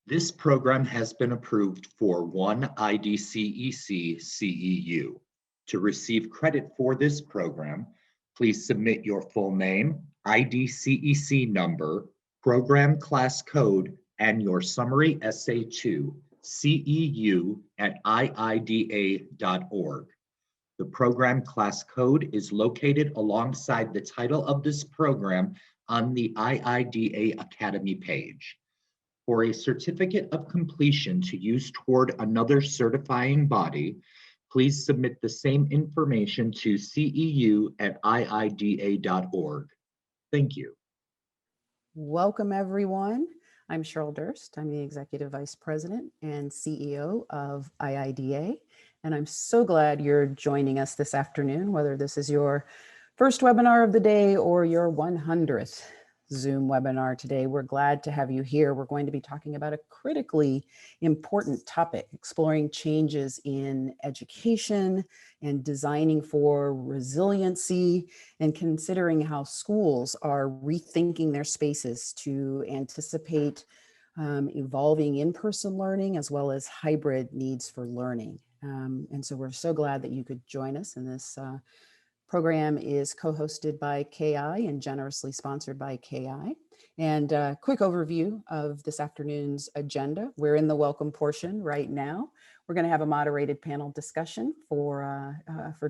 This program has been approved for one IDCEC CEU. To receive credit for this program, please submit your full name, IDCEC number, program class code, and your summary essay to ceu@iida.org. The program class code is located alongside the title of this program on the IIDA Academy page. For a certificate of completion to use toward another certifying body, please submit the same information to ceu@iida.org. Thank you. Welcome, everyone. I'm Cheryl Durst. I'm the Executive Vice President and CEO of IIDA, and I'm so glad you're joining us this afternoon, whether this is your first webinar of the day or your 100th Zoom webinar today. We're glad to have you here. We're going to be talking about a critically important topic, exploring changes in education and designing for resiliency, and considering how schools are rethinking their spaces to anticipate evolving in-person learning as well as hybrid needs for learning. And so we're so glad that you could join us in this program is co-hosted by KI and generously sponsored by KI. And a quick overview of this afternoon's agenda. We're in the welcome portion right now. We're going to have a moderated panel discussion for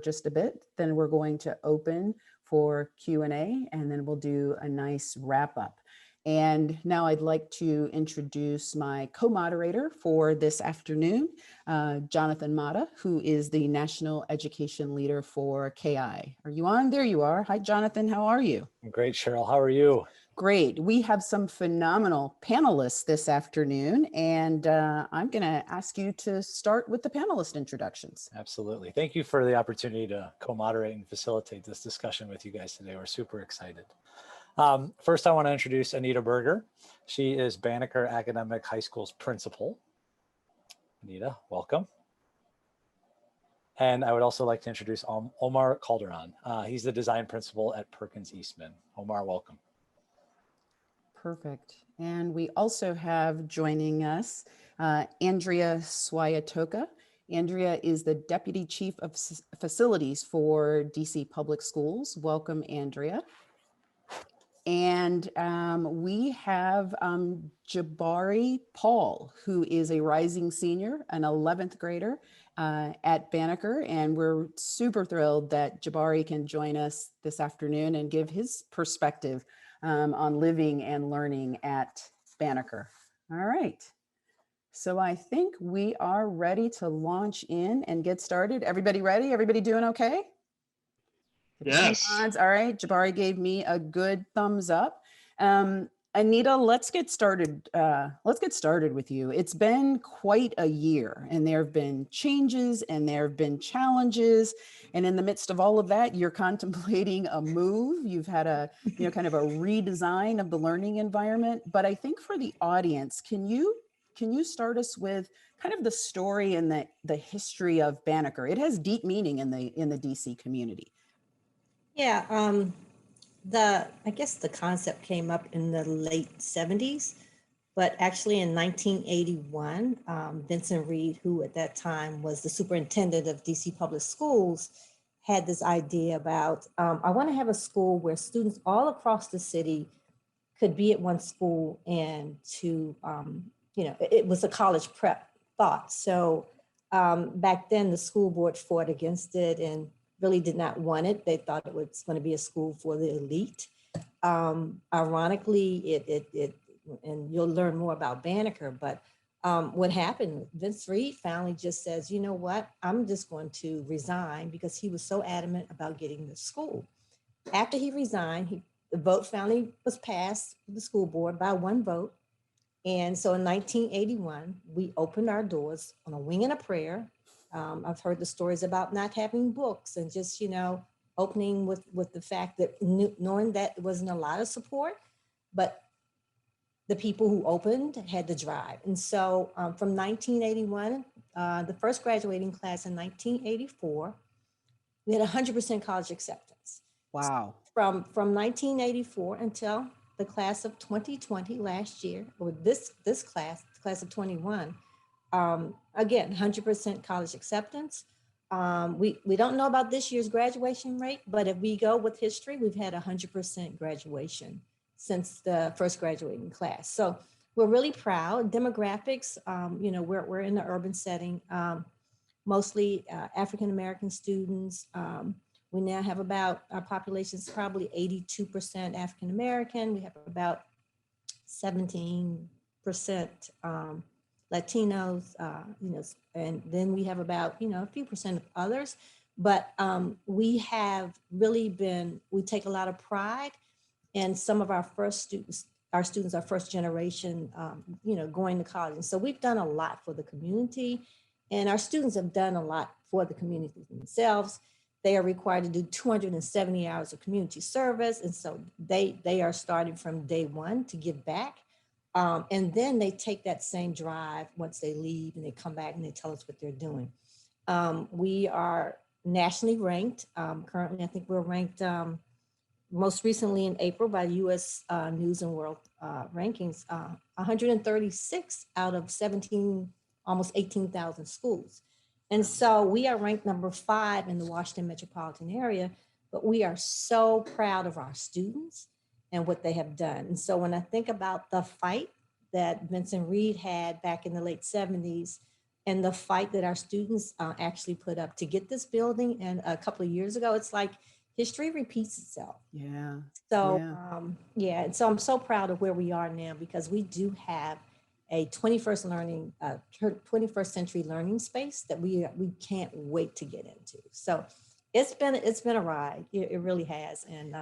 just a bit. Then we're going to open for Q&A, and then we'll do a nice wrap up. And now I'd like to introduce my co-moderator for this afternoon, Jonathan Matta, who is the National Education Leader for KI. Are you on? There you are. Hi, Jonathan. How are you? I'm great, Cheryl. How are you? Great. We have some phenomenal panelists this afternoon, and I'm going to ask you to start with the panelist introductions. Absolutely. Thank you for the opportunity to co-moderate and facilitate this discussion with you guys today. We're super excited. First, I want to introduce Anita Berger. She is Banneker Academic High School's principal. Anita, welcome. And I would also like to introduce Omar Calderon. He's the design principal at Perkins Eastman. Omar, welcome. Perfect. And we also have joining us Andrea Swiatocha. Andrea is the Deputy Chief of Facilities for DC Public Schools. Welcome, Andrea. And we have Jabari Paul, who is a rising senior, an 11th grader at Banneker. And we're super thrilled that Jabari can join us this afternoon and give his perspective on living and learning at Banneker. All right. So I think we are ready to launch in and get started. Everybody ready? Everybody doing okay? Yes. All right. Jabari gave me a good thumbs up. Anita, let's get started. Let's get started with you. It's been quite a year, and there have been changes and there have been challenges. And in the midst of all of that, you're contemplating a move. You've had a, kind of a redesign of the learning environment. But I think for the audience, can you start us with kind of the story and the history of Banneker? It has deep meaning in the DC community. Yeah, I guess the concept came up in the late 70s, but actually in 1981, Vincent Reed, who at that time was the superintendent of DC Public Schools, had this idea about, I want to have a school where students all across the city could be at one school and to, it was a college prep thought. So back then the school board fought against it and really did not want it. They thought it was going to be a school for the elite. Ironically, it and you'll learn more about Banneker, but what happened, Vince Reed finally just says, you know what, I'm just going to resign, because he was so adamant about getting the school. After he resigned, the vote finally was passed with the school board by one vote. And so in 1981, we opened our doors on a wing and a prayer. I've heard the stories about not having books and just, opening with the fact that knowing that there wasn't a lot of support, but the people who opened had the drive. And so from 1981, the first graduating class in 1984, we had 100% college acceptance. Wow. From 1984 until the class of 2020 last year, or this class, class of 21. Again, 100% college acceptance. We don't know about this year's graduation rate, but if we go with history, we've had 100% graduation since the first graduating class. So we're really proud. Demographics, you know, we're in the urban setting, mostly African-American students. We now have about, our population is probably 82% African-American. We have about 17% Latinos, you know, and then we have about, you know, a few percent of others. But we have really been, we take a lot of pride in some of our first students, our first generation, you know, going to college. And so we've done a lot for the community, and our students have done a lot for the community themselves. They are required to do 270 hours of community service. And so they are starting from day one to give back. And then they take that same drive once they leave, and they come back and they tell us what they're doing. We are nationally ranked. Currently, I think we're ranked most recently in April by US News and World Rankings, 136 out of 17, almost 18,000 schools. And so we are ranked number 5 in the Washington metropolitan area, but we are so proud of our students and what they have done. And so when I think about the fight that Vincent Reed had back in the late 70s, and the fight that our students actually put up to get this building, and a couple of years ago, it's like history repeats itself. Yeah. So yeah, and so I'm so proud of where we are now, because we do have a 21st century learning space that we can't wait to get into. So it's been a ride. It really has. And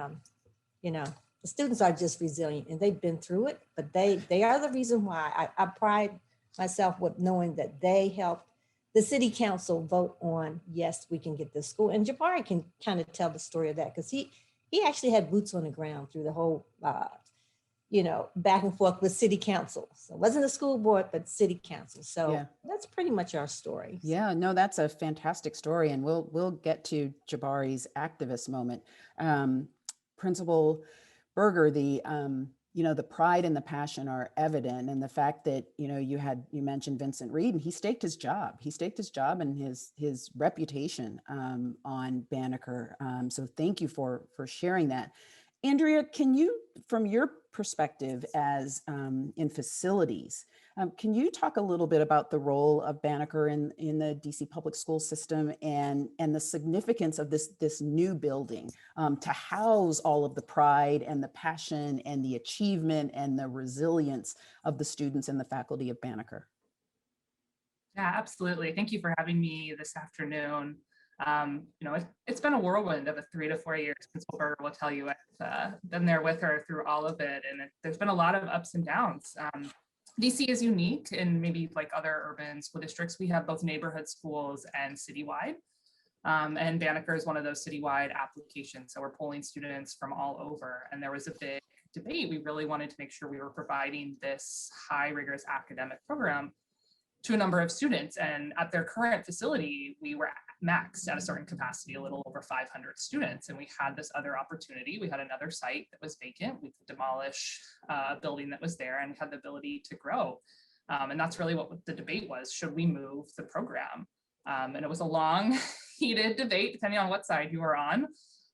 you know, the students are just resilient, and they've been through it, but they are the reason why I pride myself with knowing that they helped the city council vote on, yes, we can get this school. And Jabari can kind of tell the story of that, because he actually had boots on the ground through the whole you know, back and forth with city council. So it wasn't a school board, but city council. So that's pretty much our story. Yeah, no, that's a fantastic story. And we'll get to Jabari's activist moment. Principal Berger, the you know, the pride and the passion are evident, and the fact that, you know, you mentioned Vincent Reed, and he staked his job and his reputation on Banneker. So thank you for sharing that. Andrea, can you, from your perspective as in facilities, can you talk a little bit about the role of Banneker in the DC public school system, and the significance of this new building to house all of the pride and the passion and the achievement and the resilience of the students and the faculty of Banneker? Yeah, absolutely. Thank you for having me this afternoon. You know, it's been a whirlwind of a 3 to 4 years. Principal Berger will tell you I've been there with her through all of it, and there's been a lot of ups and downs. DC is unique in maybe like other urban school districts. We have both neighborhood schools and citywide, and Banneker is one of those citywide applications. So we're pulling students from all over, and there was a big debate. We really wanted to make sure we were providing this high rigorous academic program to a number of students, and at their current facility, we were maxed at a certain capacity, a little over 500 students. And we had this other opportunity. We had another site that was vacant. We could demolish a building that was there and had the ability to grow. And that's really what the debate was. Should we move the program? And it was a long, heated debate, depending on what side you were on.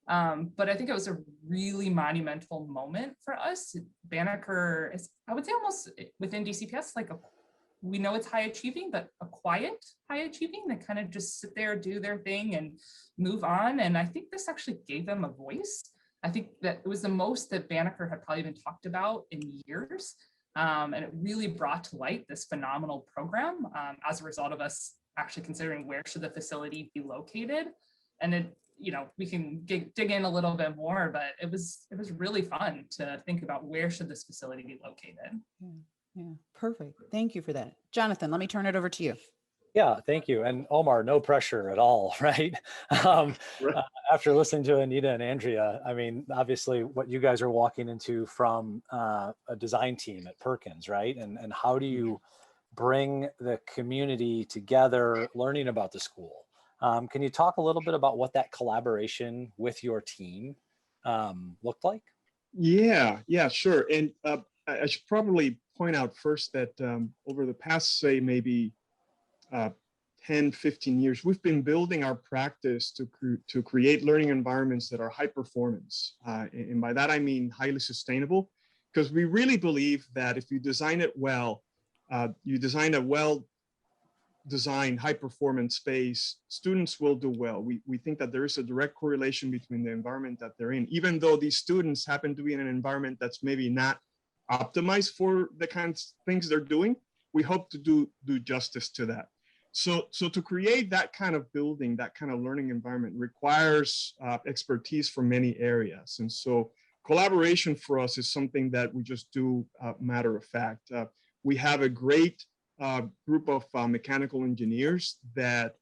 But I think it was a really monumental moment for us. Banneker is, I would say, almost within DCPS, like we know it's high achieving, but a quiet high achieving. They kind of just sit there, do their thing and move on. And I think this actually gave them a voice. I think that it was the most that Banneker had probably been talked about in years. And it really brought to light this phenomenal program as a result of us actually considering where should the facility be located. And it, you know, we can dig in a little bit more, but it was really fun to think about where should this facility be located. Yeah, perfect. Thank you for that. Jonathan, let me turn it over to you. Yeah, thank you. And Omar, no pressure at all, right? After listening to Anita and Andrea, I mean, obviously what you guys are walking into from a design team at Perkins, right? And how do you bring the community together learning about the school? Can you talk a little bit about what that collaboration with your team looked like? Yeah, sure. And I should probably point out first that over the past, say, maybe 10, 15 years, we've been building our practice to create learning environments that are high performance. And by that, I mean highly sustainable, because we really believe that if you design it well, you design a well-designed high-performance space, students will do well. We think that there is a direct correlation between the environment that they're in, even though these students happen to be in an environment that's maybe not optimized for the kinds of things they're doing. We hope to do justice to that. So to create that kind of building, that kind of learning environment requires expertise from many areas. And so collaboration for us is something that we just do matter of fact. We have a great group of mechanical engineers that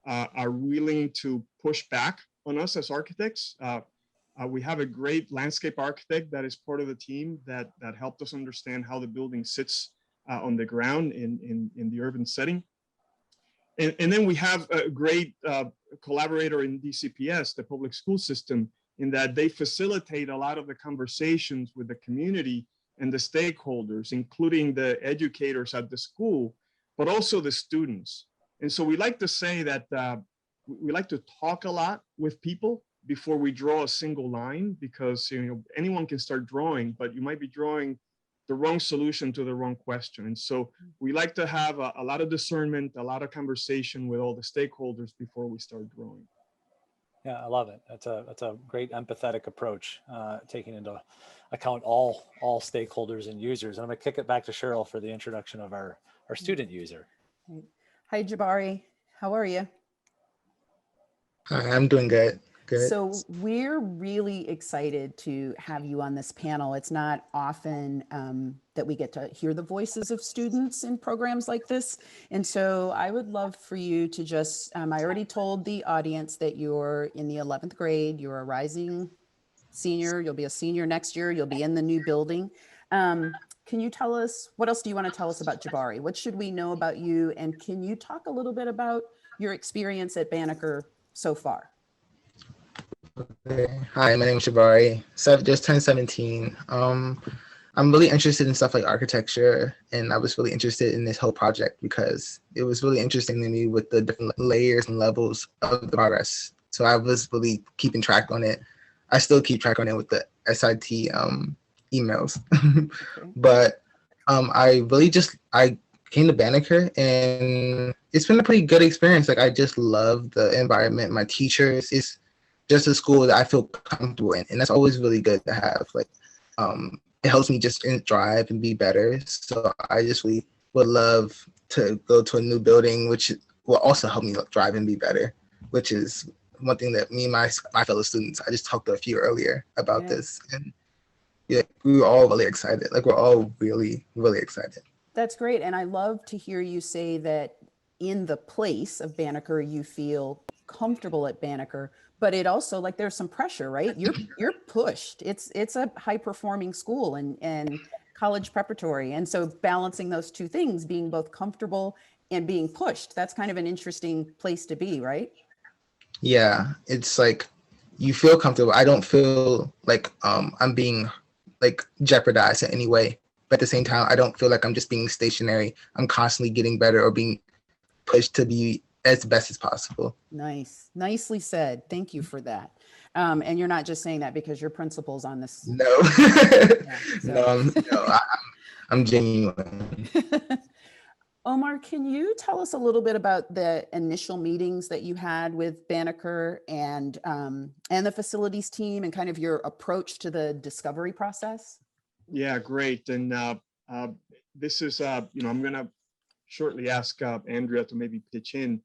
are willing to push back on us as architects. We have a great landscape architect that is part of the team that helped us understand how the building sits on the ground in the urban setting. And then we have a great collaborator in DCPS, the public school system, in that they facilitate a lot of the conversations with the community and the stakeholders, including the educators at the school, but also the students. And so we like to say that we like to talk a lot with people before we draw a single line, because anyone can start drawing, but you might be drawing the wrong solution to the wrong question. And so we like to have a lot of discernment, a lot of conversation with all the stakeholders before we start drawing. Yeah, I love it. That's a great empathetic approach, taking into account all stakeholders and users. And I'm gonna kick it back to Cheryl for the introduction of our student user. Hi, Jabari. How are you? Hi, I'm doing good. Good. So we're really excited to have you on this panel. It's not often that we get to hear the voices of students in programs like this. And so I would love for you to just, I already told the audience that you're in the 11th grade, you're a rising senior, you'll be a senior next year, you'll be in the new building. Can you tell us, what else do you want to tell us about Jabari? What should we know about you? And can you talk a little bit about your experience at Banneker so far? Okay. Hi, my name is Jabari. So I've just turned 17. I'm really interested in stuff like architecture, and I was really interested in this whole project because it was really interesting to me with the different layers and levels of the progress. So I was really keeping track on it. I still keep track on it with the SIT emails. But I came to Banneker, and it's been a pretty good experience. Like, I just love the environment, my teachers. It's just a school that I feel comfortable in, and that's always really good to have. Like, it helps me just drive and be better. So I just really would love to go to a new building, which will also help me drive and be better, which is one thing that me and my fellow students, I just talked to a few earlier about this, and yeah, we were all really excited. Like, we're all really, really excited. That's great. And I love to hear you say that in the place of Banneker, you feel comfortable at Banneker, but it also, like, there's some pressure, right? You're pushed. It's a high performing school and college preparatory. And so balancing those two things, being both comfortable and being pushed, that's kind of an interesting place to be, right? Yeah, it's like you feel comfortable. I don't feel like I'm being like jeopardized in any way. But at the same time, I don't feel like I'm just being stationary. I'm constantly getting better or being pushed to be as best as possible. Nice. Nicely said. Thank you for that. And you're not just saying that because your principal's on this. No, Yeah, no, I'm genuine. Omar, can you tell us a little bit about the initial meetings that you had with Banneker and the facilities team and kind of your approach to the discovery process? Yeah, great. And this is, I'm going to shortly ask Andrea to maybe pitch in,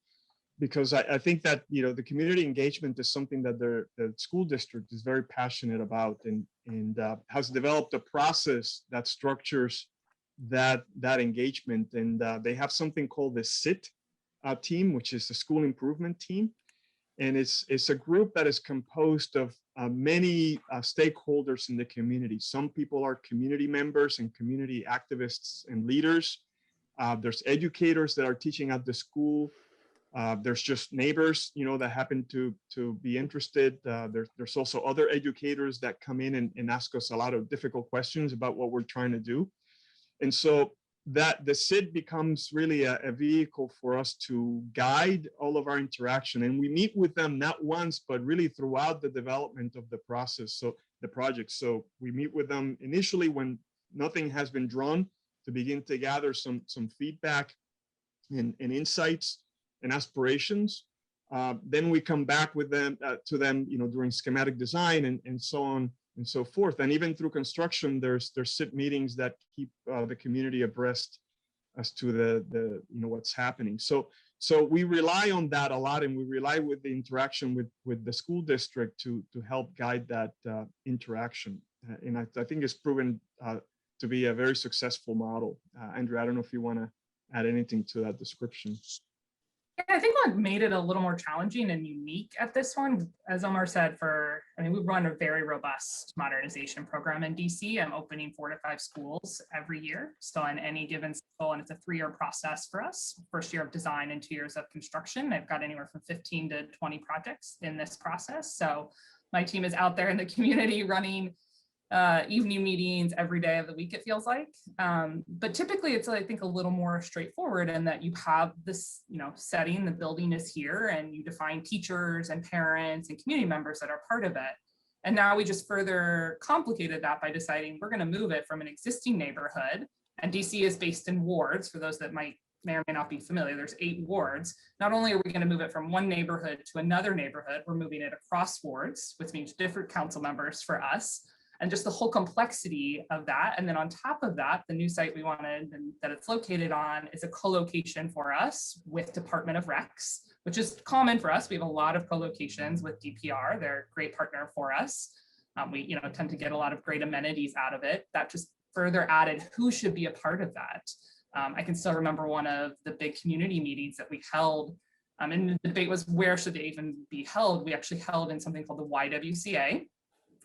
because I think that, the community engagement is something that the school district is very passionate about and has developed a process that structures that engagement. And they have something called the SIT team, which is the school improvement team. And it's a group that is composed of many stakeholders in the community. Some people are community members and community activists and leaders. There's educators that are teaching at the school. There's just neighbors, that happen to be interested. There's also other educators that come in and ask us a lot of difficult questions about what we're trying to do. And so that the SID becomes really a vehicle for us to guide all of our interaction. And we meet with them not once, but really throughout the development of the process. So the project. So we meet with them initially when nothing has been drawn to begin to gather some feedback and insights and aspirations. Then we come back with them to them, during schematic design and so on and so forth. And even through construction, there's SIT meetings that keep the community abreast as to the what's happening. So we rely on that a lot, and we rely with the interaction with the school district to help guide that interaction. And I think it's proven to be a very successful model. Andrea, I don't know if you want to add anything to that description. Yeah, I think what made it a little more challenging and unique at this one, as Omar said, we run a very robust modernization program in DC. I'm opening 4 to 5 schools every year. So on any given school, and it's a 3-year process for us, first year of design and 2 years of construction. I've got anywhere from 15 to 20 projects in this process. So my team is out there in the community running evening meetings every day of the week, it feels like. But typically it's, I think, a little more straightforward in that you have this, setting, the building is here, and you define teachers and parents and community members that are part of it. And now we just further complicated that by deciding we're going to move it from an existing neighborhood. And DC is based in wards. For those that may or may not be familiar, there's 8 wards. Not only are we going to move it from one neighborhood to another neighborhood, we're moving it across wards, which means different council members for us. And just the whole complexity of that. And then on top of that, the new site we wanted and that it's located on is a co-location for us with Department of Recs, which is common for us. We have a lot of co-locations with DPR. They're a great partner for us. We tend to get a lot of great amenities out of it. That just further added who should be a part of that. I can still remember one of the big community meetings that we held. And the debate was, where should they even be held? We actually held in something called the YWCA,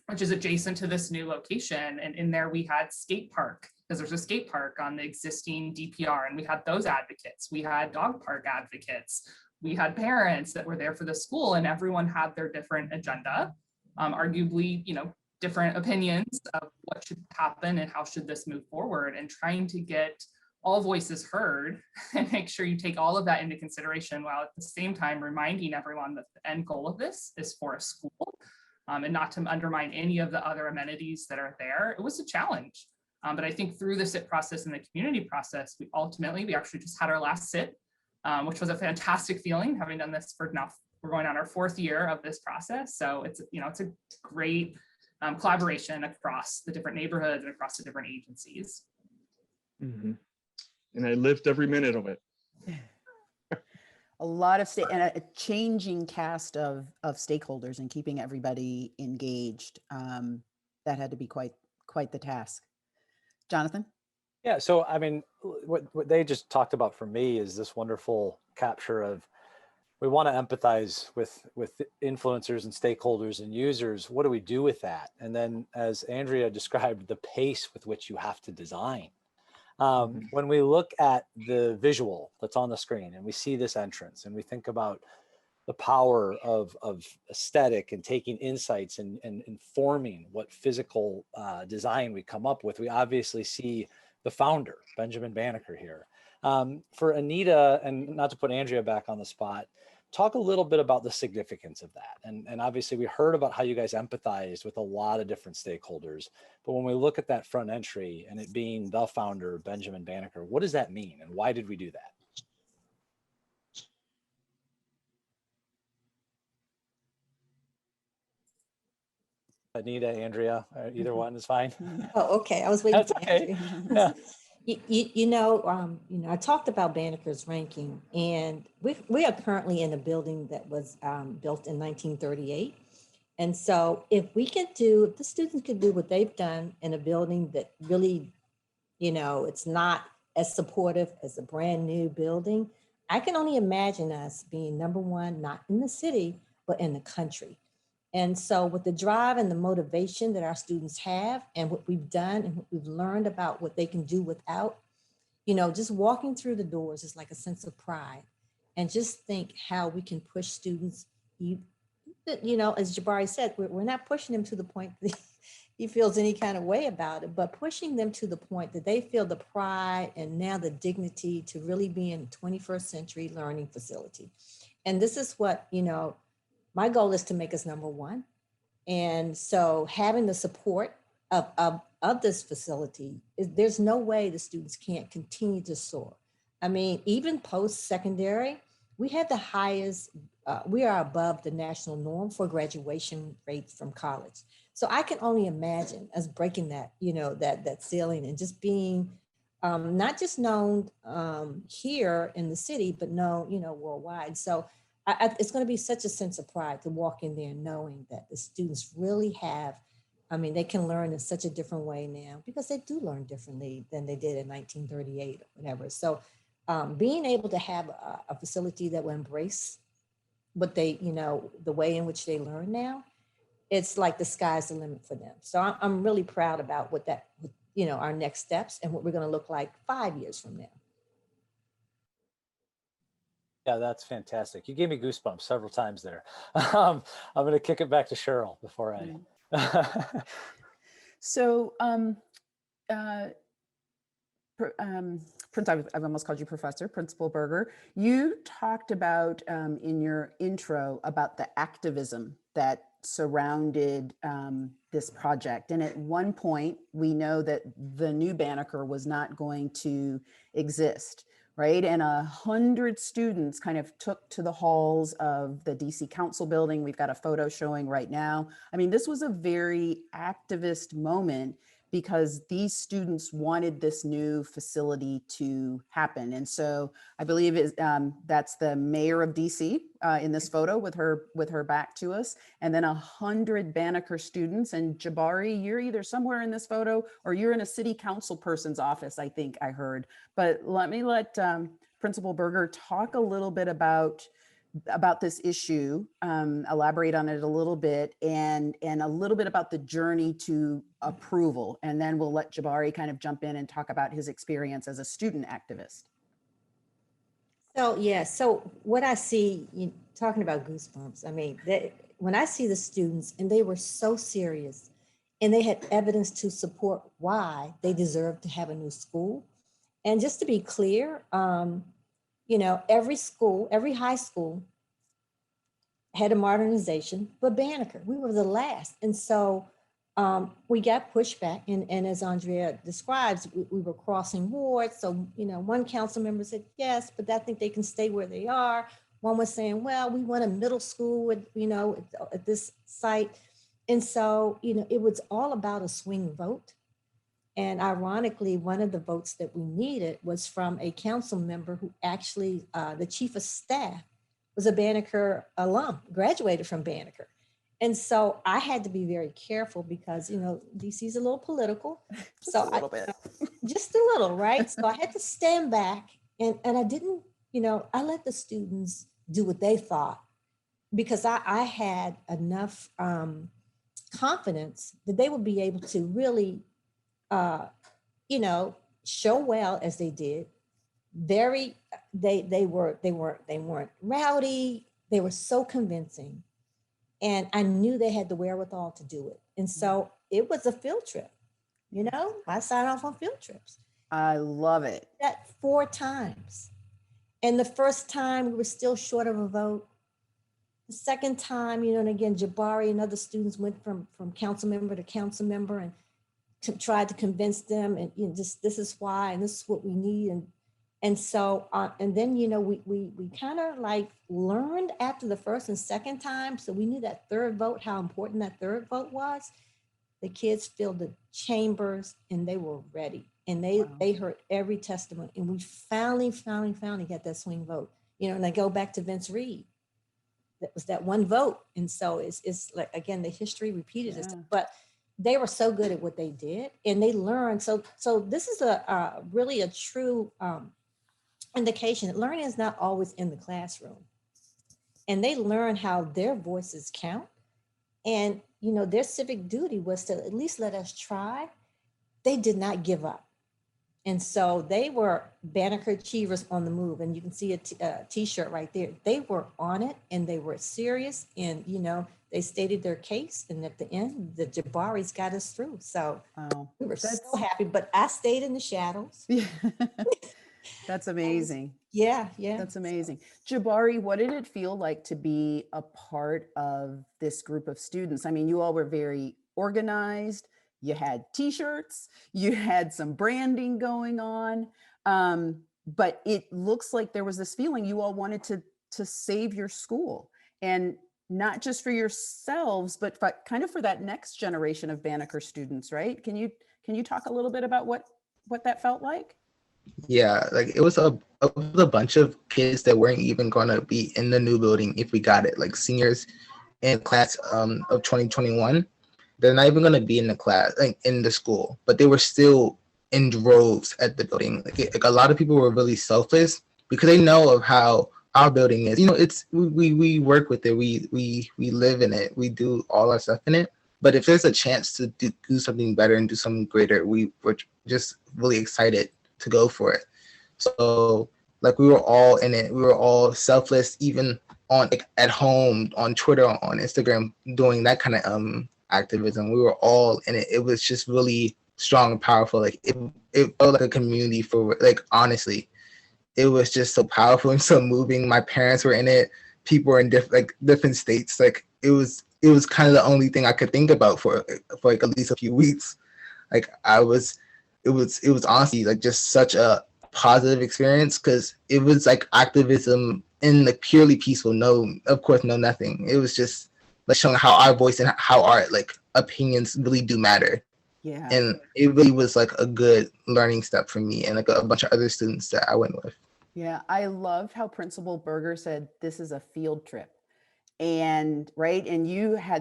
which is adjacent to this new location. And in there we had skate park, because there's a skate park on the existing DPR, and we had those advocates. We had dog park advocates. We had parents that were there for the school, and everyone had their different agenda, arguably, different opinions of what should happen and how should this move forward, and trying to get all voices heard and make sure you take all of that into consideration, while at the same time reminding everyone that the end goal of this is for a school. And not to undermine any of the other amenities that are there. It was a challenge, but I think through the SIT process and the community process, we actually just had our last SIT, which was a fantastic feeling, having done this for now. We're going on our 4th year of this process. So it's a great collaboration across the different neighborhoods and across the different agencies. Mm-hmm. And I lived every minute of it. A lot of and a changing cast of stakeholders and keeping everybody engaged. That had to be quite the task. Jonathan? Yeah, so what they just talked about for me is this wonderful capture of, we want to empathize with influencers and stakeholders and users. What do we do with that? And then, as Andrea described, the pace with which you have to design. When we look at the visual that's on the screen and we see this entrance and we think about the power of aesthetic and taking insights and informing what physical design we come up with, we obviously see the founder, Benjamin Banneker, here. For Anita, and not to put Andrea back on the spot, talk a little bit about the significance of that. And obviously we heard about how you guys empathized with a lot of different stakeholders, but when we look at that front entry and it being the founder, Benjamin Banneker, what does that mean and why did we do that? Anita, Andrea, either one is fine. Oh, okay. I was waiting That's for okay. Andrea. Yeah. I talked about Banneker's ranking, and we are currently in a building that was built in 1938. And so if the students could do what they've done in a building that really, it's not as supportive as a brand new building, I can only imagine us being number one, not in the city, but in the country. And so with the drive and the motivation that our students have and what we've done and what we've learned about what they can do without, just walking through the doors is like a sense of pride. and just think how we can push students. As Jabari said, we're not pushing them to the point that he feels any kind of way about it, but pushing them to the point that they feel the pride and now the dignity to really be in a 21st century learning facility. And this is what, my goal is to make us number one. And so having the support of this facility, there's no way the students can't continue to soar. I mean, even post-secondary, we have the highest, we are above the national norm for graduation rates from college. So I can only imagine us breaking that, that ceiling and just being not just known here in the city, but known, worldwide. So it's going to be such a sense of pride to walk in there knowing that the students really have, they can learn in such a different way now because they do learn differently than they did in 1938 or whatever. So being able to have a facility that will embrace what they, the way in which they learn now, it's like the sky's the limit for them. So I'm really proud about what that, our next steps and what we're going to look like 5 years from now. Yeah, that's fantastic. You gave me goosebumps several times there. I'm going to kick it back to Cheryl before I. So, I've almost called you Professor, Principal Berger. You talked about in your intro about the activism that surrounded this project. And at one point, we know that the new Banneker was not going to exist. Right. And 100 students kind of took to the halls of the DC Council building. We've got a photo showing right now. I mean, this was a very activist moment because these students wanted this new facility to happen. And so I believe that's the mayor of DC in this photo with her back to us, and then 100 Banneker students. And Jabari, you're either somewhere in this photo or you're in a city council person's office, I think I heard. But let Principal Berger talk a little bit about this issue, elaborate on it a little bit, and a little bit about the journey to approval. And then we'll let Jabari kind of jump in and talk about his experience as a student activist. So, yeah, so what I see, talking about goosebumps, when I see the students and they were so serious and they had evidence to support why they deserve to have a new school. And just to be clear, every school, every high school had a modernization, but Banneker, we were the last. And so we got pushback. And as Andrea describes, we were crossing wards. So, one council member said, yes, but I think they can stay where they are. One was saying, well, we want a middle school at this site. And so, it was all about a swing vote. And ironically, one of the votes that we needed was from a council member who actually, the chief of staff was a Banneker alum, graduated from Banneker. And so I had to be very careful because, DC's a little political. Just a little bit. Just a little, right? So I had to stand back and I didn't, I let the students do what they thought because I had enough confidence that they would be able to really show well as they did. They weren't rowdy. They were so convincing. And I knew they had the wherewithal to do it. And so it was a field trip. I signed off on field trips. I love it. That 4 times. And the first time we were still short of a vote. The second time, and again, Jabari and other students went from council member to council member and tried to convince them and this is why and this is what we need and so and then we kind of like learned after the first and second time, so we knew that third vote, how important that third vote was. The kids filled the chambers and they were ready and they heard every testimony and we finally got that swing vote. And I go back to Vince Reed. That was that one vote, and so it's like again the history repeated itself, but they were so good at what they did and they learned. So this is a really a true indication that learning is not always in the classroom. And they learn how their voices count. And, their civic duty was to at least let us try. They did not give up. And so they were Banneker Achievers on the move. And you can see a t-shirt right there. They were on it and they were serious. And, you know, they stated their case. And at the end, the Jabaris got us through. So we were so happy. But I stayed in the shadows. Yeah. That's amazing. Yeah. That's amazing. Jabari, what did it feel like to be a part of this group of students? I mean, you all were very organized. You had t-shirts, you had some branding going on, but it looks like there was this feeling you all wanted to save your school, and not just for yourselves, but kind of for that next generation of Banneker students, right? Can you talk a little bit about what that felt like? Yeah, like it was a bunch of kids that weren't even going to be in the new building if we got it, like seniors in class of 2021. They're not even going to be in the class, like in the school, but they were still in droves at the building. Like a lot of people were really selfless because they know of how our building is. You know, it's we work with it, we live in it, we do all our stuff in it. But if there's a chance to do something better and do something greater, we were just really excited to go for it. So like we were all in it. We were all selfless, even on like at home, on Twitter, on Instagram, doing that kind of activism. We were all in it. It was just really strong and powerful. Like it felt like a community for, like, honestly, it was just so powerful and so moving. My parents were in it. People were in different states. Like it was kind of the only thing I could think about for like at least a few weeks. Like it was honestly like just such a positive experience because it was like activism in like purely peaceful. No, of course, no nothing. It was just like showing how our voice and how our like opinions really do matter. Yeah. And it really was like a good learning step for me and like a bunch of other students that I went with. Yeah, I loved how Principal Berger said this is a field trip. And right, and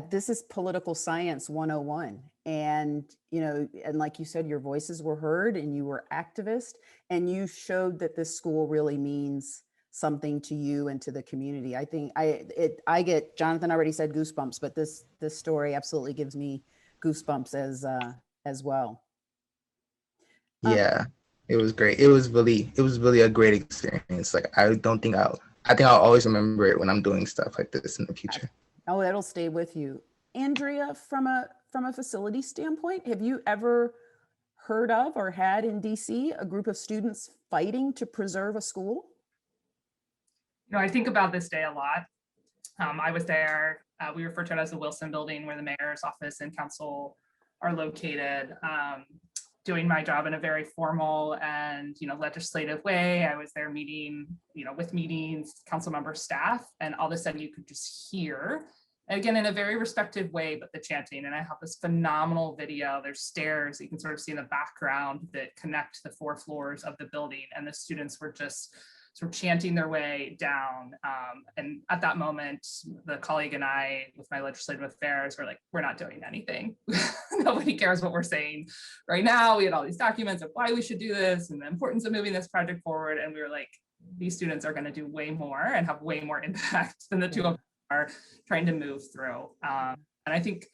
this is political science 101. And, you know, and like you said, your voices were heard and you were activist and you showed that this school really means something to you and to the community. I think I get, Jonathan already said goosebumps, but this story absolutely gives me goosebumps as well. Yeah, it was great. It was really a great experience. Like I think I'll always remember it when I'm doing stuff like this in the future. Oh, it'll stay with you. Andrea, from a facility standpoint, have you ever heard of or had in DC a group of students fighting to preserve a school? You know, I think about this day a lot. I was there. We refer to it as the Wilson Building, where the mayor's office and council are located. Doing my job in a very formal and, you know, legislative way. I was there meeting, you know, with meetings, council member staff, and all of a sudden you could just hear, again, in a very respective way, but the chanting. And I have this phenomenal video. There's stairs you can sort of see in the background that connect the 4 floors of the building. And the students were just sort of chanting their way down. And at that moment, the colleague and I, with my legislative affairs, were like, we're not doing anything. Nobody cares what we're saying right now. We had all these documents of why we should do this and the importance of moving this project forward. And we were like, these students are going to do way more and have way more impact than the two of us are trying to move through. And I think,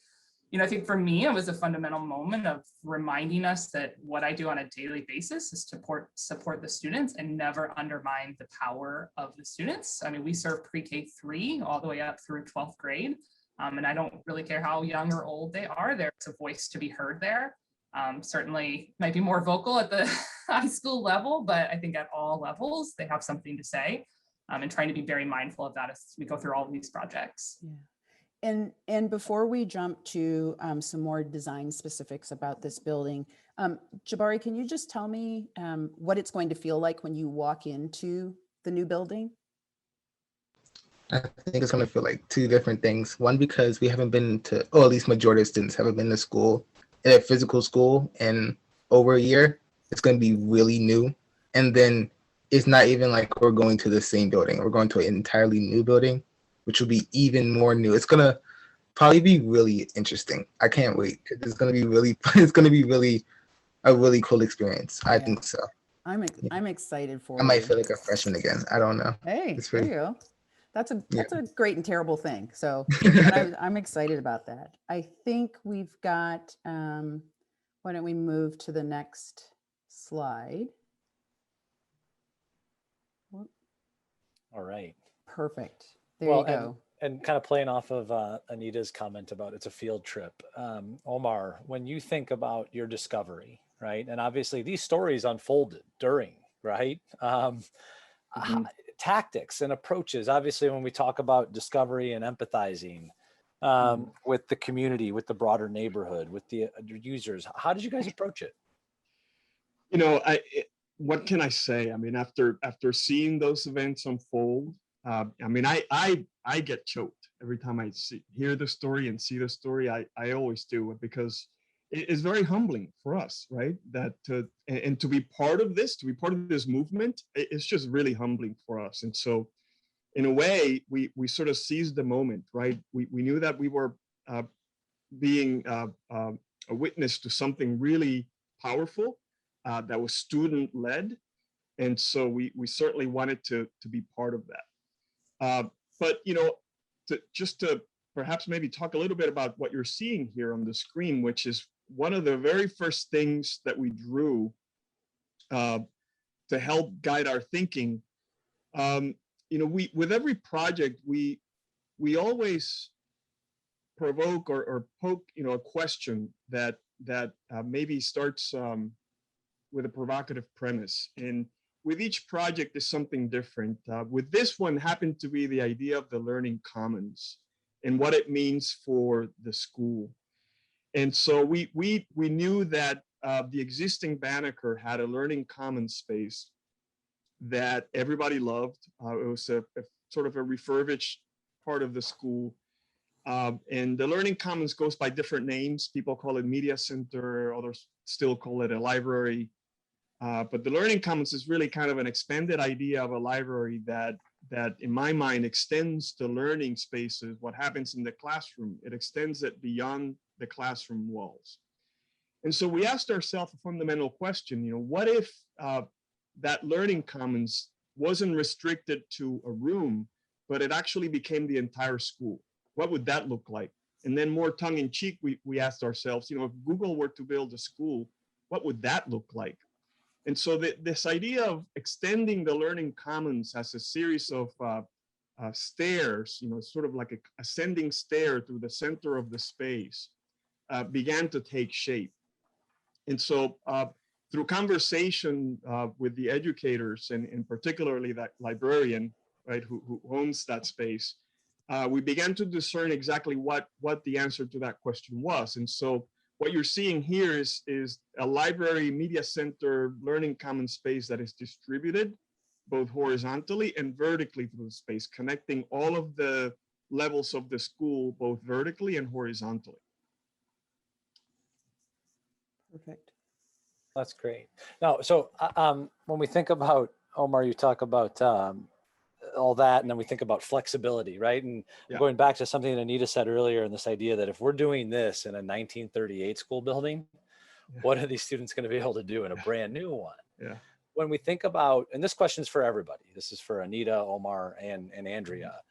you know, I think for me, it was a fundamental moment of reminding us that what I do on a daily basis is to support the students and never undermine the power of the students. I mean, we serve pre-K 3 all the way up through 12th grade. And I don't really care how young or old they are, there's a voice to be heard there. Certainly might be more vocal at the high school level, but I think at all levels, they have something to say, and trying to be very mindful of that as we go through all of these projects. Yeah. And before we jump to some more design specifics about this building, Jabari, can you just tell me what it's going to feel like when you walk into the new building? I think it's going to feel like 2 different things. One, because we haven't been to, or at least majority of students haven't been to school, in a physical school in over a year. It's going to be really new. And then it's not even like we're going to the same building. We're going to an entirely new building, which will be even more new. It's gonna probably be really interesting. I can't wait. It's gonna be really a really cool experience. I think so. I'm excited for I might feel like a freshman again. I don't know. Hey, there you go. That's a great and terrible thing. So I'm excited about that. I think we've got, why don't we move to the next slide. Whoop, All right. perfect. There Well, you go. and kind of playing off of Anita's comment about it's a field trip. Omar, when you think about your discovery, right? And obviously these stories unfolded during, right? Tactics and approaches. Obviously, when we talk about discovery and empathizing with the community, with the broader neighborhood, with the users, how did you guys approach it? You know, what can I say? I mean, after seeing those events unfold, I mean, I get choked every time I hear the story and see the story. I always do, because it's very humbling for us, right? That and to be part of this, movement, it's just really humbling for us. And so, in a way, we sort of seized the moment, right? We knew that we were being a witness to something really powerful that was student led, and so we certainly wanted to be part of that. But you know, to perhaps maybe talk a little bit about what you're seeing here on the screen, which is one of the very first things that we drew to help guide our thinking. You know, with every project, we always provoke or poke, you know, a question that maybe starts with a provocative premise. And with each project is something different. With this one happened to be the idea of the learning commons and what it means for the school. And so we knew that the existing Banneker had a learning commons space that everybody loved. It was a sort of a refurbished part of the school. And the learning commons goes by different names. People call it media center, others still call it a library. But the learning commons is really kind of an expanded idea of a library that in my mind extends the learning spaces, what happens in the classroom. It extends it beyond the classroom walls. And so we asked ourselves a fundamental question, you know, what if that learning commons wasn't restricted to a room, but it actually became the entire school? What would that look like? And then more tongue in cheek, we asked ourselves, you know, if Google were to build a school, what would that look like? And so this idea of extending the learning commons as a series of stairs, you know, sort of like an ascending stair through the center of the space, began to take shape. And so through conversation with the educators and particularly that librarian, right, who owns that space, we began to discern exactly what the answer to that question was. And so what you're seeing here is a library media center learning commons space that is distributed both horizontally and vertically through the space, connecting all of the levels of the school, both vertically and horizontally. Perfect. That's great. Now, so when we think about, Omar, you talk about all that, and then we think about flexibility, right? And Yeah. going back to something that Anita said earlier, and this idea that if we're doing this in a 1938 school building, Yeah. what are these students going to be able to do in a brand new one? Yeah. When we think about, and this question is for everybody, this is for Anita, Omar, and Andrea.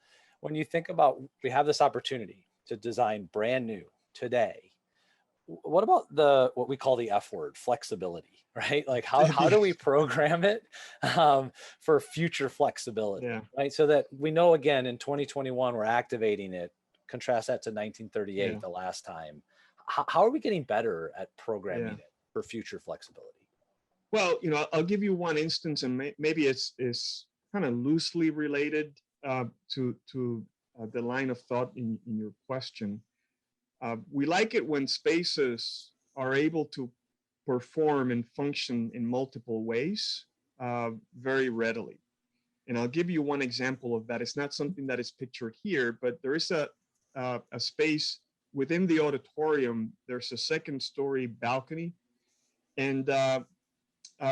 When you think about, we have this opportunity to design brand new today, what about what we call the F word, flexibility, right? Like how do we program it for future flexibility, Yeah. right? So that we know, again, in 2021, we're activating it. Contrast that to 1938, Yeah. the last time. How are we getting better at programming it for future flexibility? Well, you know, I'll give you one instance, and maybe it's kind of loosely related to the line of thought in your question. We like it when spaces are able to perform and function in multiple ways very readily. And I'll give you one example of that. It's not something that is pictured here, but there is a space within the auditorium. There's a second story balcony. And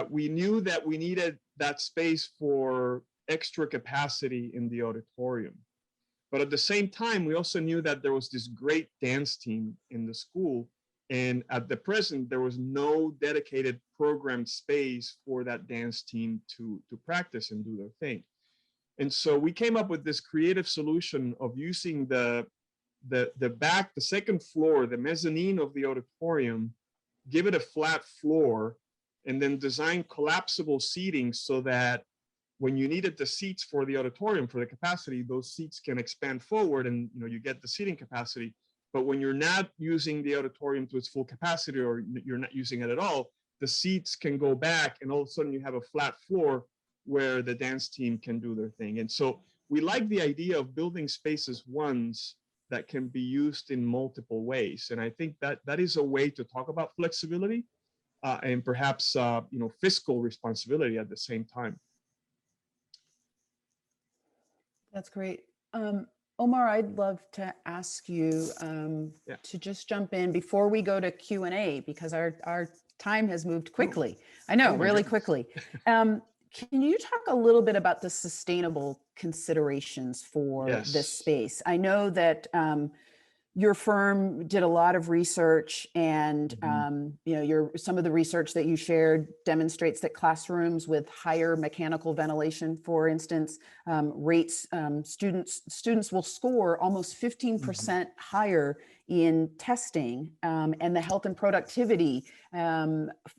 we knew that we needed that space for extra capacity in the auditorium. But at the same time, we also knew that there was this great dance team in the school. And at the present, there was no dedicated programmed space for that dance team to practice and do their thing. And so we came up with this creative solution of using the second floor, the mezzanine of the auditorium, give it a flat floor, and then design collapsible seating so that when you needed the seats for the auditorium, for the capacity, those seats can expand forward and you get the seating capacity. But when you're not using the auditorium to its full capacity, or you're not using it at all, the seats can go back, and all of a sudden you have a flat floor where the dance team can do their thing. And so we like the idea of building spaces once that can be used in multiple ways. And I think that that is a way to talk about flexibility and perhaps fiscal responsibility at the same time. That's great. Omar, I'd love to ask you to just jump in before we go to Q&A, because our time has moved quickly. I know, really quickly. Can you talk a little bit about the sustainable considerations for this space? I know that your firm did a lot of research, and some of the research that you shared demonstrates that classrooms with higher mechanical ventilation, for instance, students will score almost 15% higher in testing, and the health and productivity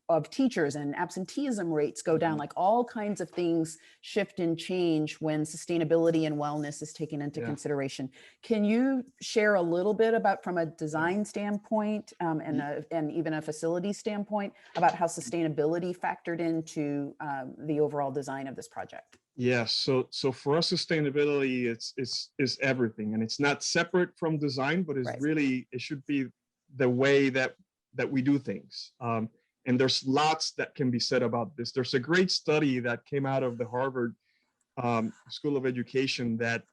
of teachers and absenteeism rates go down. Like, all kinds of things shift and change when sustainability and wellness is taken into consideration. Can you share a little bit about, from a design standpoint and even a facility standpoint, about how sustainability factored into the overall design of this project? Yes, so for us, sustainability is everything, and it's not separate from design, but it's really, it should be the way that we do things. And there's lots that can be said about this. There's a great study that came out of the Harvard School of Education that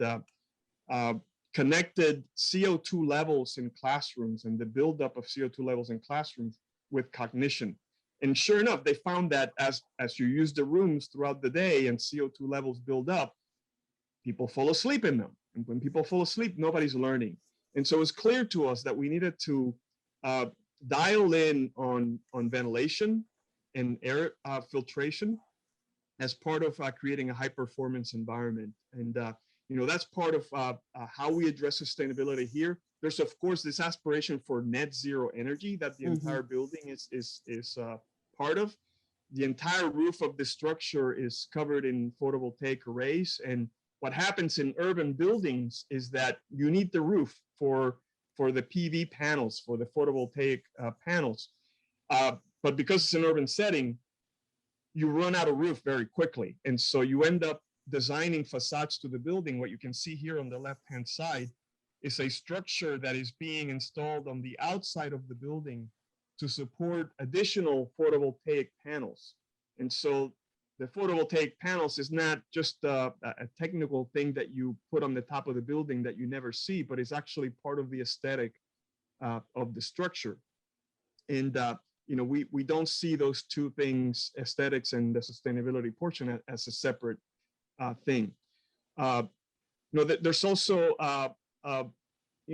connected CO2 levels in classrooms and the buildup of CO2 levels in classrooms with cognition. And sure enough, they found that as you use the rooms throughout the day and CO2 levels build up, people fall asleep in them. And when people fall asleep, nobody's learning. And so it's clear to us that we needed to dial in on ventilation and air filtration as part of creating a high performance environment. And that's part of how we address sustainability here. There's, of course, this aspiration for net zero energy that the entire building is part of. The entire roof of the structure is covered in photovoltaic arrays. And what happens in urban buildings is that you need the roof for the PV panels, for the photovoltaic panels. But because it's an urban setting, you run out of roof very quickly. And so you end up designing facades to the building. What you can see here on the left-hand side is a structure that is being installed on the outside of the building to support additional photovoltaic panels. And so the photovoltaic panels is not just a technical thing that you put on the top of the building that you never see, but it's actually part of the aesthetic of the structure. And we don't see those two things, aesthetics and the sustainability portion, as a separate thing. There's also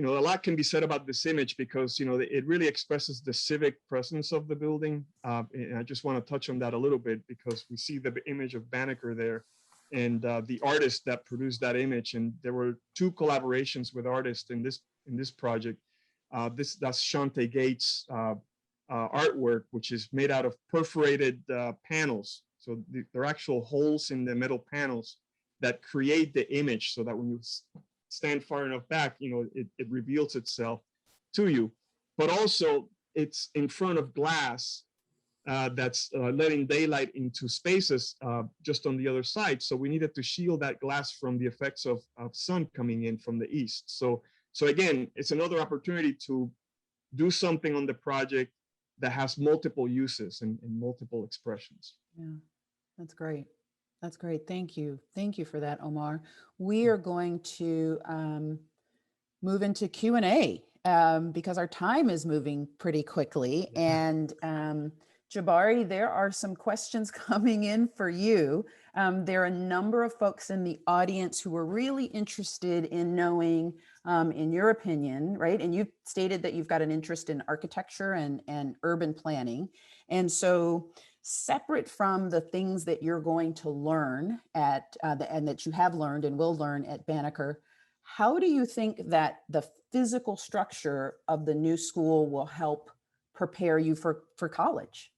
a lot can be said about this image, because it really expresses the civic presence of the building. And I just want to touch on that a little bit, because we see the image of Banneker there, and the artist that produced that image. And there were two collaborations with artists in this project. That's Shante Gates' artwork, which is made out of perforated panels. So there are actual holes in the metal panels that create the image, so that when you stand far enough back, it reveals itself to you. But also, it's in front of glass that's letting daylight into spaces just on the other side. So we needed to shield that glass from the effects of sun coming in from the east. So again, it's another opportunity to do something on the project that has multiple uses and multiple expressions. Yeah, that's great. That's great. Thank you. Thank you for that, Omar. We are going to move into Q&A because our time is moving pretty quickly. And Jabari, there are some questions coming in for you. There are a number of folks in the audience who are really interested in knowing, in your opinion, right? And you've stated that you've got an interest in architecture and urban planning. And so, separate from the things that you're going to learn at, and that you have learned and will learn at Banneker, how do you think that the physical structure of the new school will help prepare you for college?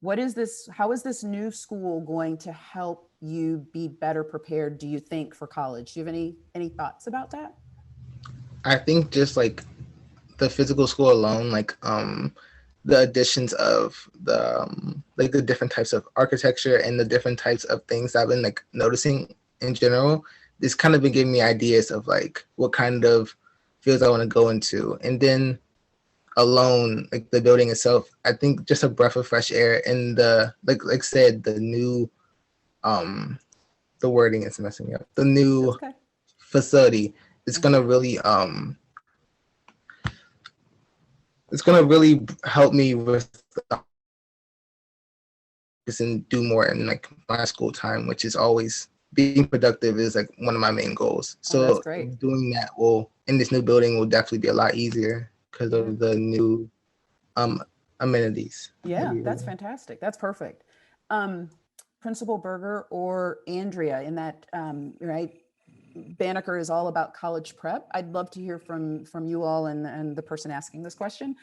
What is this? How is this new school going to help you be better prepared, do you think, for college? Do you have any thoughts about that? I think just like the physical school alone, like the additions of the like the different types of architecture and the different types of things I've been like noticing in general, it's kind of been giving me ideas of like what kind of fields I want to go into. And then alone, like the building itself, I think just a breath of fresh air and the like said, the new the wording is messing me up. The new Okay. facility is gonna really it's gonna really help me with and do more in like my school time, which is always being productive is like one of my main goals. Oh, that's So great. doing that will in this new building will definitely be a lot easier because Yeah. of the new amenities. Yeah, that's fantastic. That's perfect. Principal Berger or Andrea, in that, right, Banneker is all about college prep. I'd love to hear from you all and the person asking this question.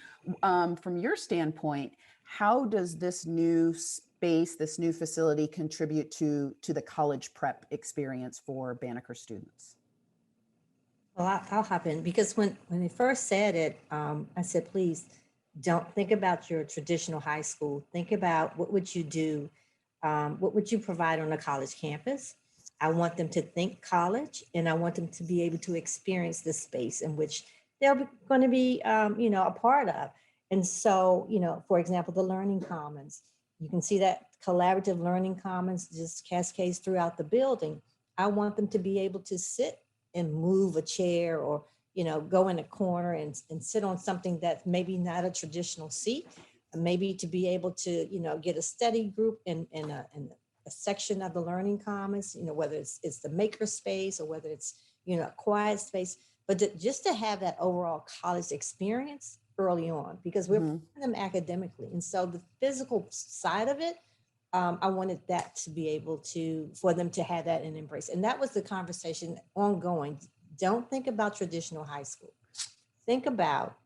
From your standpoint, how does this new space, this new facility contribute to the college prep experience for Banneker students? Well, I'll hop in because when they first said it, I said, please don't think about your traditional high school. Think about what would you do? What would you provide on a college campus? I want them to think college, and I want them to be able to experience the space in which they're going to be, a part of. And so, for example, the learning commons, you can see that collaborative learning commons just cascades throughout the building. I want them to be able to sit and move a chair or, go in a corner and sit on something that's maybe not a traditional seat, and maybe to be able to, get a study group in a section of the learning commons, whether it's the maker space or whether it's, a quiet space, but just to have that overall college experience early on, because we're putting them academically. And so the physical side of it, I wanted that to be able for them to have that and embrace. And that was the conversation ongoing. Don't think about traditional high school. Think about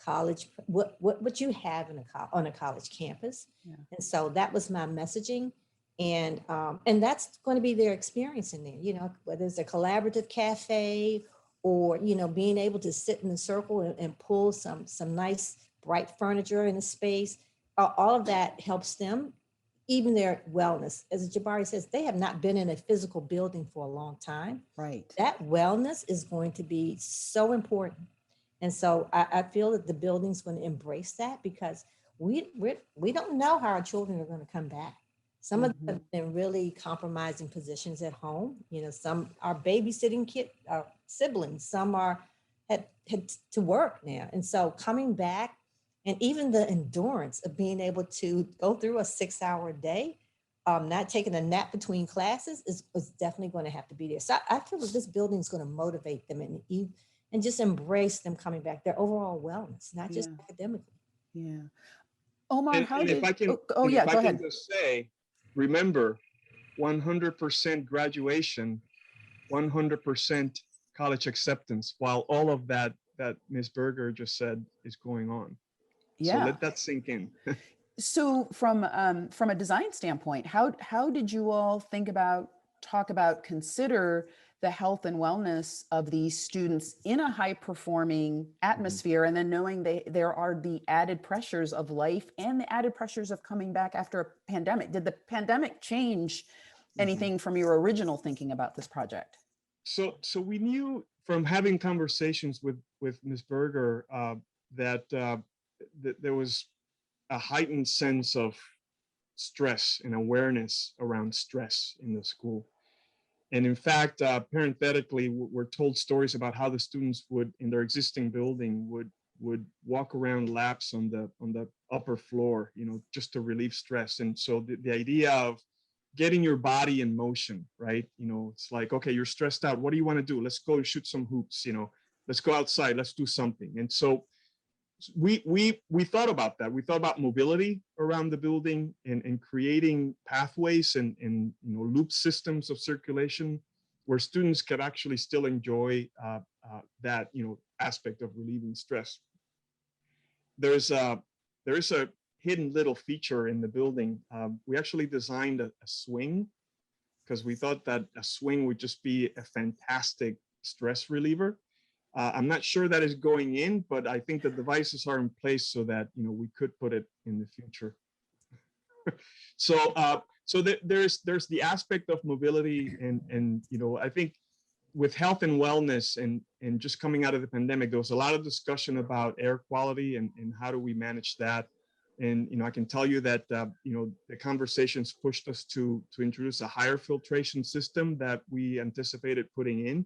college, what you have on a college campus. Yeah. And so that was my messaging. And that's going to be their experience in there, whether it's a collaborative cafe or, being able to sit in a circle and pull some nice bright furniture in a space. All of that helps them, even their wellness. As Jabari says, they have not been in a physical building for a long time. Right. That wellness is going to be so important. And so I feel that the building's going to embrace that, because we don't know how our children are going to come back. Some of them have been really compromising positions at home. Some are babysitting siblings, some had to work now. And so coming back, and even the endurance of being able to go through a 6-hour day, not taking a nap between classes is definitely going to have to be there. So I feel that this building is going to motivate them and just embrace them coming back, their overall wellness, not just academically. Yeah. Omar, if I can just say, remember, 100% graduation, 100% college acceptance, while all of that Ms. Berger just said is going on. Yeah. So let that sink in. So from a design standpoint, how did you all consider the health and wellness of these students in a high performing atmosphere, and then knowing there are the added pressures of life and the added pressures of coming back after a pandemic? Did the pandemic change anything from your original thinking about this project? So we knew from having conversations with Ms. Berger that there was a heightened sense of stress and awareness around stress in the school. And in fact, parenthetically, we're told stories about how the students would, in their existing building, would walk around laps on the upper floor, just to relieve stress. And so the idea of getting your body in motion, right? It's like, okay, you're stressed out. What do you want to do? Let's go shoot some hoops. Let's go outside. Let's do something. And so we thought about that. We thought about mobility around the building and creating pathways and loop systems of circulation where students could actually still enjoy that aspect of relieving stress. There is a hidden little feature in the building. We actually designed a swing because we thought that a swing would just be a fantastic stress reliever. I'm not sure that is going in, but I think the devices are in place so that, you know, we could put it in the future. So there's the aspect of mobility, and you know, I think with health and wellness and just coming out of the pandemic, there was a lot of discussion about air quality and how do we manage that. And you know, I can tell you that you know, the conversations pushed us to introduce a higher filtration system that we anticipated putting in.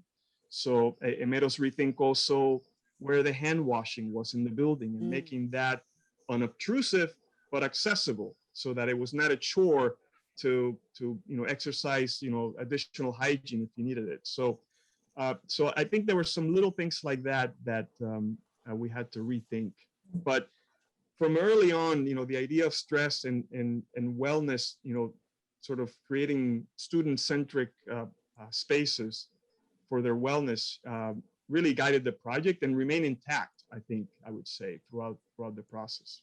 So it made us rethink also where the hand washing was in the building and making that unobtrusive but accessible, so that it was not a chore to you know, exercise, you know, additional hygiene if you needed it. So so I think there were some little things like that that we had to rethink. But from early on, you know, the idea of stress and wellness, you know, sort of creating student-centric spaces for their wellness really guided the project and remain intact, I think I would say, throughout the process.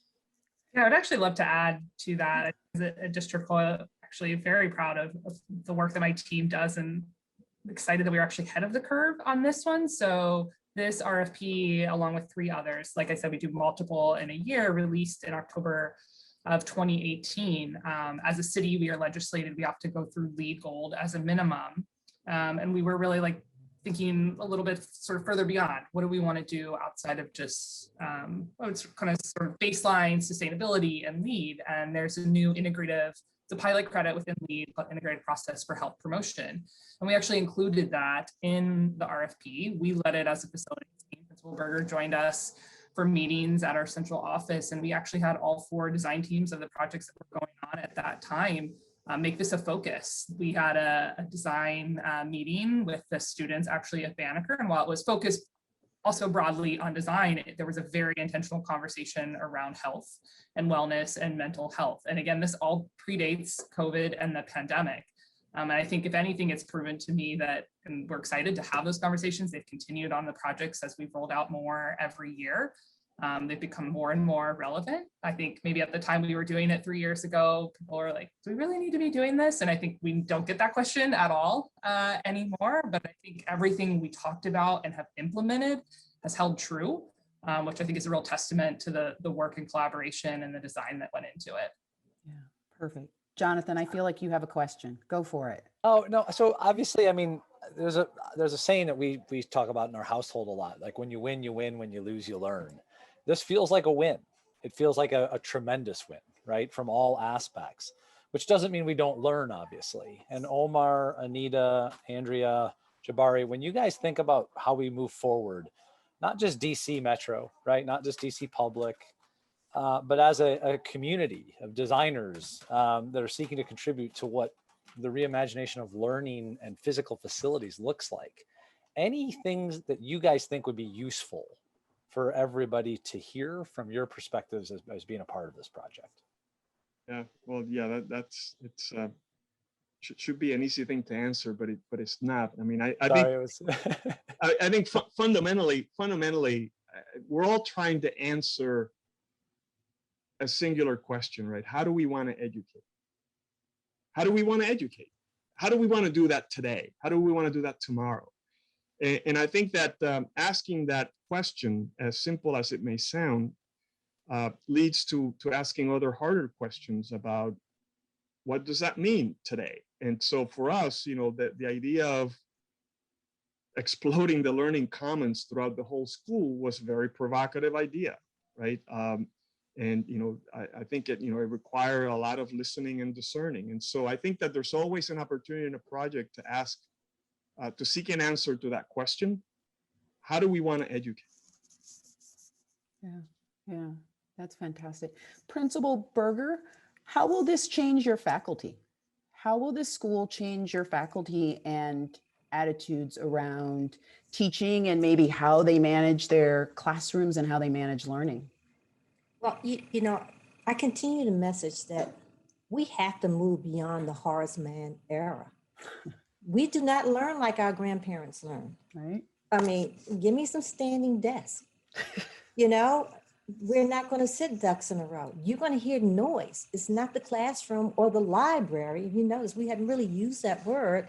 Yeah, I'd actually love to add to that. As a district co, actually very proud of the work that my team does, and excited that we were actually ahead of the curve on this one. So this RFP, along with 3 others, like I said, we do multiple in a year, released in October of 2018. As a city, we are legislated, we have to go through LEED Gold as a minimum. And we were really like thinking a little bit sort of further beyond, what do we want to do outside of just it's kind of sort of baseline sustainability and LEED. And there's a new integrative, the pilot credit within LEED, integrated process for health promotion. And we actually included that in the RFP. We led it as a facility team. Principal Berger joined us for meetings at our central office. And we actually had all 4 design teams of the projects that were going on at that time make this a focus. We had a design meeting with the students actually at Banneker. And while it was focused also broadly on design, there was a very intentional conversation around health and wellness and mental health. And again, this all predates COVID and the pandemic. And I think if anything, it's proven to me that, and we're excited to have those conversations. They've continued on the projects as we've rolled out more every year. They've become more and more relevant. I think maybe at the time we were doing it 3 years ago, people were like, do we really need to be doing this? And I think we don't get that question at all anymore. But I think everything we talked about and have implemented has held true, which I think is a real testament to the work and collaboration and the design that went into it. Yeah, perfect. Jonathan, I feel like you have a question. Go for it. Oh, no. So obviously, I mean, there's a saying that we talk about in our household a lot, like when you win, when you lose, you learn. This feels like a win. It feels like a tremendous win, right? From all aspects, which doesn't mean we don't learn, obviously. And Omar, Anita, Andrea, Jabari, when you guys think about how we move forward, not just DC Metro, right? Not just DC Public, but as a community of designers that are seeking to contribute to what the reimagination of learning and physical facilities looks like. Any things that you guys think would be useful for everybody to hear from your perspectives as being a part of this project? Yeah, well, yeah, should be an easy thing to answer, but it's not. I mean, I think fundamentally, we're all trying to answer a singular question, right? How do we want to educate? How do we want to educate? How do we want to do that today? How do we want to do that tomorrow? And I think that asking that question, as simple as it may sound, leads to asking other harder questions about what does that mean today? And so for us, you know, the idea of exploding the learning commons throughout the whole school was a very provocative idea, right? And, you know, I think it required a lot of listening and discerning. And so I think that there's always an opportunity in a project to ask, to seek an answer to that question. How do we want to educate? Yeah, that's fantastic. Principal Berger, how will this change your faculty? How will this school change your faculty and attitudes around teaching and maybe how they manage their classrooms and how they manage learning? Well, you know, I continue to message that we have to move beyond the Horace Mann era. We do not learn like our grandparents learned. Right. I mean, give me some standing desks. You know, we're not going to sit ducks in a row. You're going to hear noise. It's not the classroom or the library. If you notice, we hadn't really used that word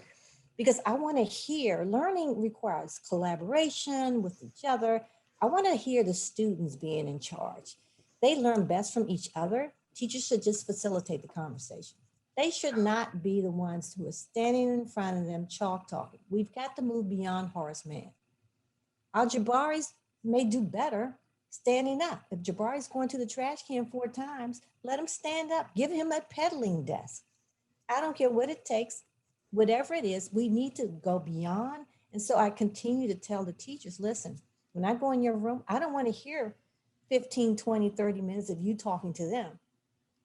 because I want to hear. Learning requires collaboration with each other. I want to hear the students being in charge. They learn best from each other. Teachers should just facilitate the conversation. They should not be the ones who are standing in front of them chalk talking. We've got to move beyond Horace Mann. Our Jabaris may do better standing up. If Jabari's going to the trash can 4 times, let him stand up. Give him a pedaling desk. I don't care what it takes, whatever it is, we need to go beyond. And so I continue to tell the teachers, listen, when I go in your room, I don't want to hear 15, 20, 30 minutes of you talking to them.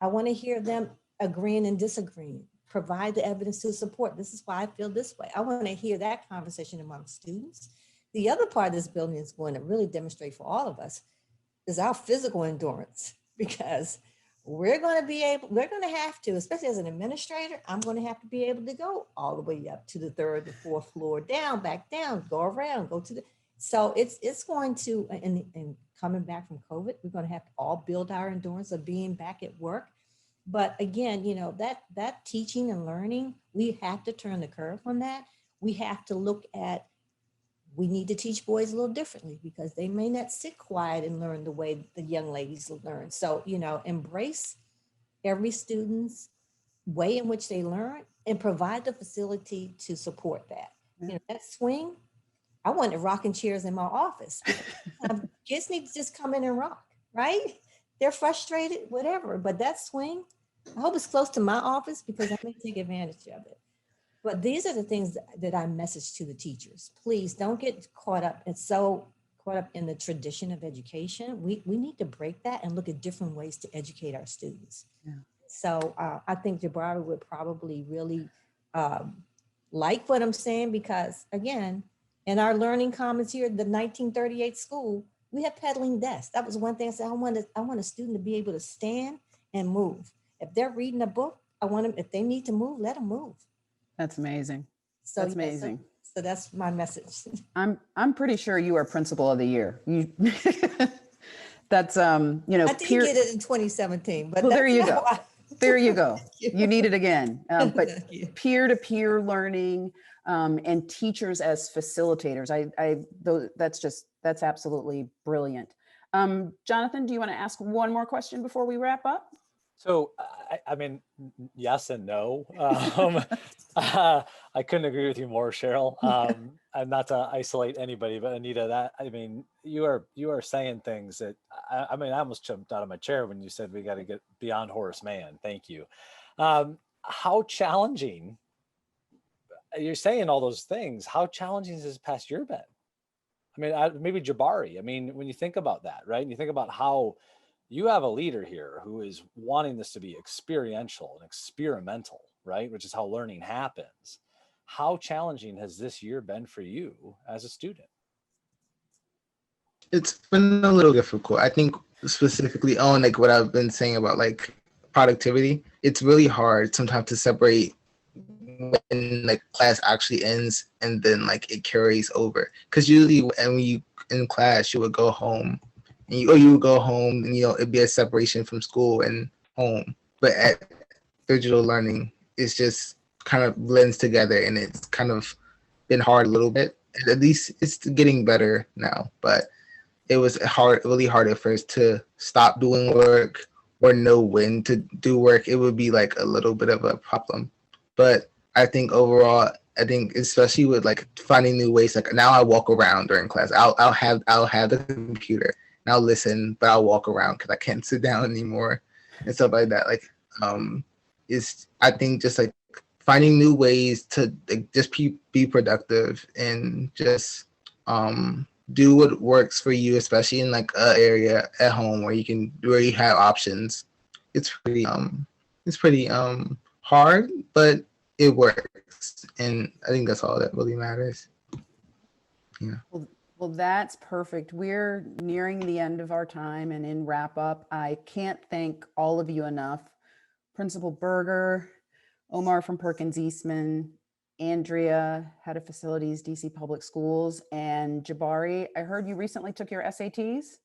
I want to hear them agreeing and disagreeing. Provide the evidence to support. This is why I feel this way. I want to hear that conversation among students. The other part of this building is going to really demonstrate for all of us is our physical endurance, because we're going to have to, especially as an administrator, I'm going to have to be able to go all the way up to the 3rd, the 4th floor, down, back down, go around, go to the, so it's going to, and coming back from COVID, we're going to have to all build our endurance of being back at work. But again, you know, that teaching and learning, we have to turn the curve on that. We have to look at, we need to teach boys a little differently because they may not sit quiet and learn the way the young ladies learn. So, you know, embrace every student's way in which they learn and provide the facility to support that. You know, that swing, I wanted rocking chairs in my office. Kids need to just come in and rock, right? They're frustrated, whatever, but that swing, I hope it's close to my office because I may take advantage of it. But these are the things that I message to the teachers. Please don't get caught up. It's so caught up in the tradition of education. We need to break that and look at different ways to educate our students. Yeah. So I think Jabari would probably really like what I'm saying because, again, in our learning commons here, the 1938 school, we have pedaling desks. That was one thing I said, I want a student to be able to stand and move. If they're reading a book, I want them, if they need to move, let them move. That's amazing. So that's amazing. So that's my message. I'm pretty sure you are principal of the year. You that's you know, I did get it in 2017, but well, there you go. There you go. You need it again. But peer-to-peer learning and teachers as facilitators. That's absolutely brilliant. Jonathan, do you want to ask one more question before we wrap up? So, I mean, yes and no. I couldn't agree with you more, Cheryl. And not to isolate anybody, but Anita, you are saying things that I almost jumped out of my chair when you said we got to get beyond Horace Mann. Thank you. How challenging? You're saying all those things. How challenging has this past year been? I mean, maybe Jabari. I mean, when you think about that, right? And you think about how you have a leader here who is wanting this to be experiential and experimental, right? Which is how learning happens. How challenging has this year been for you as a student? It's been a little difficult. I think specifically on like what I've been saying about like productivity, it's really hard sometimes to separate when like class actually ends and then like it carries over. Because usually when you in class, you would go home and you would go home and, you know, it'd be a separation from school and home. But at digital learning, it's just kind of blends together and it's kind of been hard a little bit. At least it's getting better now, but it was really hard at first to stop doing work or know when to do work. It would be like a little bit of a problem. But I think overall, especially with like finding new ways, like now I walk around during class. I'll have the computer and I'll listen, but I'll walk around because I can't sit down anymore and stuff like that. Like, I think just like finding new ways to like, just be productive and just do what works for you, especially in like an area at home where you have options. It's pretty hard, but it works, and I think that's all that really matters. Yeah. Well, that's perfect. We're nearing the end of our time, and in wrap up, I can't thank all of you enough. Principal Berger, Omar from Perkins Eastman, Andrea, Head of Facilities, DC Public Schools, and Jabari, I heard you recently took your SATs?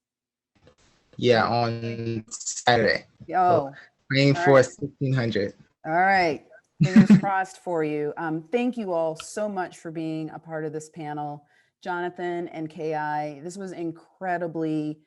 Yeah, on Saturday. So Oh, praying all for right. 1,600. All right. Fingers crossed for you. Thank you all so much for being a part of this panel. Jonathan and KI, this was incredibly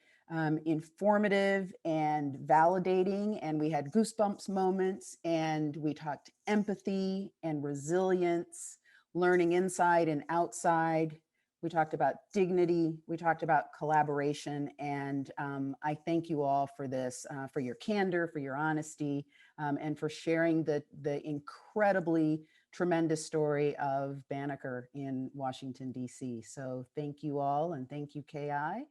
informative and validating, and we had goosebumps moments, and we talked empathy and resilience, learning inside and outside. We talked about dignity. We talked about collaboration, and I thank you all for this, for your candor, for your honesty, and for sharing the incredibly tremendous story of Banneker in Washington, D.C. So thank you all, and thank you, KI.